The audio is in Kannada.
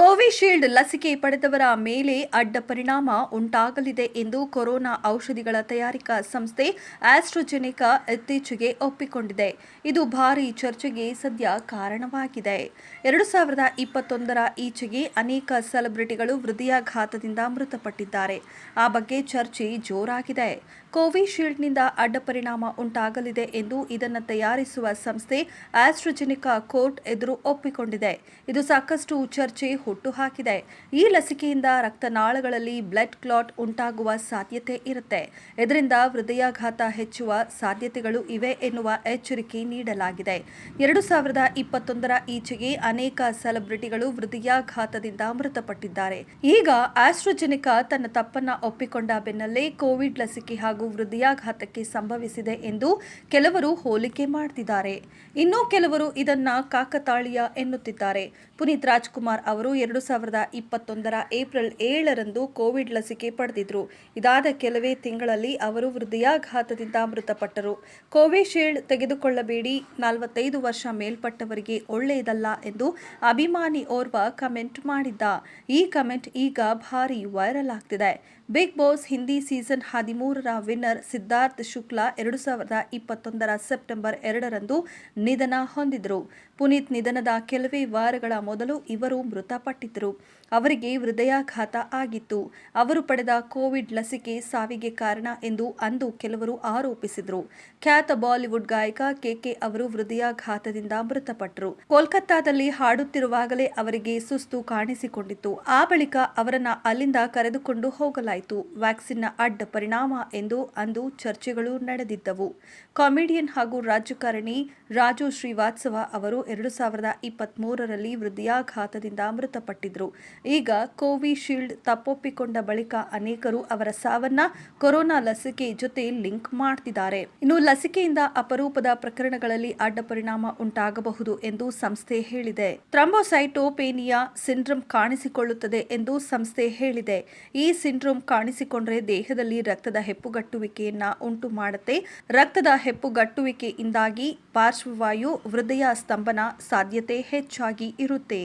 ಕೋವಿಶೀಲ್ಡ್ ಲಸಿಕೆ ಪಡೆದವರ ಮೇಲೆ ಅಡ್ಡ ಪರಿಣಾಮ ಉಂಟಾಗಲಿದೆ ಎಂದು ಕೊರೋನಾ ಔಷಧಿಗಳ ತಯಾರಿಕಾ ಸಂಸ್ಥೆ ಆಸ್ಟ್ರಾಜೆನೆಕಾ ಇತ್ತೀಚೆಗೆ ಒಪ್ಪಿಕೊಂಡಿದೆ. ಇದು ಭಾರೀ ಚರ್ಚೆಗೆ ಸದ್ಯ ಕಾರಣವಾಗಿದೆ. 2021ರ ಈಚೆಗೆ ಅನೇಕ ಸೆಲೆಬ್ರಿಟಿಗಳು ಹೃದಯಾಘಾತದಿಂದ ಮೃತಪಟ್ಟಿದ್ದಾರೆ. ಆ ಬಗ್ಗೆ ಚರ್ಚೆ ಜೋರಾಗಿದೆ. ಕೋವಿಶೀಲ್ಡ್ನಿಂದ ಅಡ್ಡ ಪರಿಣಾಮ ಉಂಟಾಗಲಿದೆ ಎಂದು ಇದನ್ನು ತಯಾರಿಸುವ ಸಂಸ್ಥೆ ಆಸ್ಟ್ರಾಜೆನೆಕಾ ಕೋರ್ಟ್ ಎದುರು ಒಪ್ಪಿಕೊಂಡಿದೆ. ಇದು ಸಾಕಷ್ಟು ಚರ್ಚೆ ಹುಟ್ಟುಹಾಕಿದೆ. ಈ ಲಸಿಕೆಯಿಂದ ರಕ್ತನಾಳಗಳಲ್ಲಿ ಬ್ಲಡ್ ಕ್ಲಾಟ್ ಉಂಟಾಗುವ ಸಾಧ್ಯತೆ ಇರುತ್ತೆ. ಇದರಿಂದ ಹೃದಯಾಘಾತ ಹೆಚ್ಚುವ ಸಾಧ್ಯತೆಗಳು ಇವೆ ಎನ್ನುವ ಎಚ್ಚರಿಕೆ ನೀಡಲಾಗಿದೆ. 2021ರ ಈಚೆಗೆ ಅನೇಕ ಸೆಲೆಬ್ರಿಟಿಗಳು ಹೃದಯಾಘಾತದಿಂದ ಮೃತಪಟ್ಟಿದ್ದಾರೆ. ಈಗ ಆಸ್ಟ್ರಾಜೆನೆಕಾ ತನ್ನ ತಪ್ಪನ್ನ ಒಪ್ಪಿಕೊಂಡ ಬೆನ್ನಲ್ಲೇ ಕೋವಿಡ್ ಲಸಿಕೆ ಹಾಗೂ ಹೃದಯಾಘಾತಕ್ಕೆ ಸಂಭವಿಸಿದೆ ಎಂದು ಕೆಲವರು ಹೋಲಿಕೆ ಮಾಡ್ತಿದ್ದಾರೆ. ಇನ್ನು ಕೆಲವರು ಇದನ್ನ ಕಾಕತಾಳೀಯ ಎನ್ನುತ್ತಿದ್ದಾರೆ. ಪುನೀತ್ ರಾಜ್ಕುಮಾರ್ ಅವರು 2021ರ ಏಪ್ರಿಲ್ 7ರಂದು ಕೋವಿಡ್ ಲಸಿಕೆ ಪಡೆದಿದ್ರು. ಇದಾದ ಕೆಲವೇ ತಿಂಗಳಲ್ಲಿ ಅವರು ಹೃದಯಾಘಾತದಿಂದ ಮೃತಪಟ್ಟರು. ಕೋವಿಶೀಲ್ಡ್ ತೆಗೆದುಕೊಳ್ಳಬೇಡಿ, 45 ವರ್ಷ ಮೇಲ್ಪಟ್ಟವರಿಗೆ ಒಳ್ಳೆಯದಲ್ಲ ಎಂದು ಅಭಿಮಾನಿ ಓರ್ವ ಕಮೆಂಟ್ ಮಾಡಿದ್ದ. ಈ ಕಮೆಂಟ್ ಈಗ ಭಾರಿ ವೈರಲ್ ಆಗ್ತಿದೆ. ಬಿಗ್ ಬಾಸ್ ಹಿಂದಿ ಸೀಸನ್ 13ರ ವಿನ್ನರ್ ಸಿದ್ಧಾರ್ಥ್ ಶುಕ್ಲಾ 2021ರ ಸೆಪ್ಟೆಂಬರ್ 2ರಂದು ನಿಧನ ಹೊಂದಿದ್ರು. ಪುನೀತ್ ನಿಧನದ ಕೆಲವೇ ವಾರಗಳ ಮೊದಲು ಇವರು ಮೃತಪಟ್ಟಿದ್ದರು. ಅವರಿಗೆ ಹೃದಯಾಘಾತ ಆಗಿತ್ತು. ಅವರು ಪಡೆದ ಕೋವಿಡ್ ಲಸಿಕೆ ಸಾವಿಗೆ ಕಾರಣ ಎಂದು ಅಂದು ಕೆಲವರು ಆರೋಪಿಸಿದರು. ಖ್ಯಾತ ಬಾಲಿವುಡ್ ಗಾಯಕ ಕೆಕೆ ಅವರು ಹೃದಯಾಘಾತದಿಂದ ಮೃತಪಟ್ಟರು. ಕೋಲ್ಕತ್ತಾದಲ್ಲಿ ಹಾಡುತ್ತಿರುವಾಗಲೇ ಅವರಿಗೆ ಸುಸ್ತು ಕಾಣಿಸಿಕೊಂಡಿತ್ತು. ಆ ಬಳಿಕ ಅವರನ್ನ ಅಲ್ಲಿಂದ ಕರೆದುಕೊಂಡು ಹೋಗಲಾಯಿತು. ವ್ಯಾಕ್ಸಿನ್ನ ಅಡ್ಡ ಪರಿಣಾಮ ಎಂದು ಅಂದು ಚರ್ಚೆಗಳು ನಡೆದಿದ್ದವು. ಕಾಮಿಡಿಯನ್ ಹಾಗೂ ರಾಜಕಾರಣಿ ರಾಜು ಶ್ರೀವಾತ್ಸವ ಅವರು 2023ರಲ್ಲಿ ಹೃದಯಾಘಾತದಿಂದ ಮೃತಪಟ್ಟಿದ್ರು. ಈಗ ಕೋವಿಶೀಲ್ಡ್ ತಪ್ಪೊಪ್ಪಿಕೊಂಡ ಬಳಿಕ ಅನೇಕರು ಅವರ ಸಾವನ್ನ ಕೊರೋನಾ ಲಸಿಕೆ ಜೊತೆ ಲಿಂಕ್ ಮಾಡ್ತಿದ್ದಾರೆ. ಇನ್ನು ಲಸಿಕೆಯಿಂದ ಅಪರೂಪದ ಪ್ರಕರಣಗಳಲ್ಲಿ ಅಡ್ಡ ಪರಿಣಾಮ ಉಂಟಾಗಬಹುದು ಎಂದು ಸಂಸ್ಥೆ ಹೇಳಿದೆ. ಥ್ರಂಬೋಸೈಟೋಪೇನಿಯಾ ಸಿಂಡ್ರೋಮ್ ಕಾಣಿಸಿಕೊಳ್ಳುತ್ತದೆ ಎಂದು ಸಂಸ್ಥೆ ಹೇಳಿದೆ. ಈ ಸಿಂಡ್ರೋಮ್ ಕಾಣಿಸಿಕೊಂಡ್ರೆ ದೇಹದಲ್ಲಿ ರಕ್ತದ ಹೆಪ್ಪುಗಟ್ಟುವಿಕೆಯನ್ನ ಉಂಟು ಮಾಡುತ್ತೆ. ರಕ್ತದ ಹೆಪ್ಪುಗಟ್ಟುವಿಕೆಯಿಂದಾಗಿ ಪಾರ್ಶ್ವವಾಯು, ಹೃದಯ ಸ್ತಂಭನ ಸಾಧ್ಯತೆ ಹೆಚ್ಚಾಗಿ ಇರುತ್ತೆ.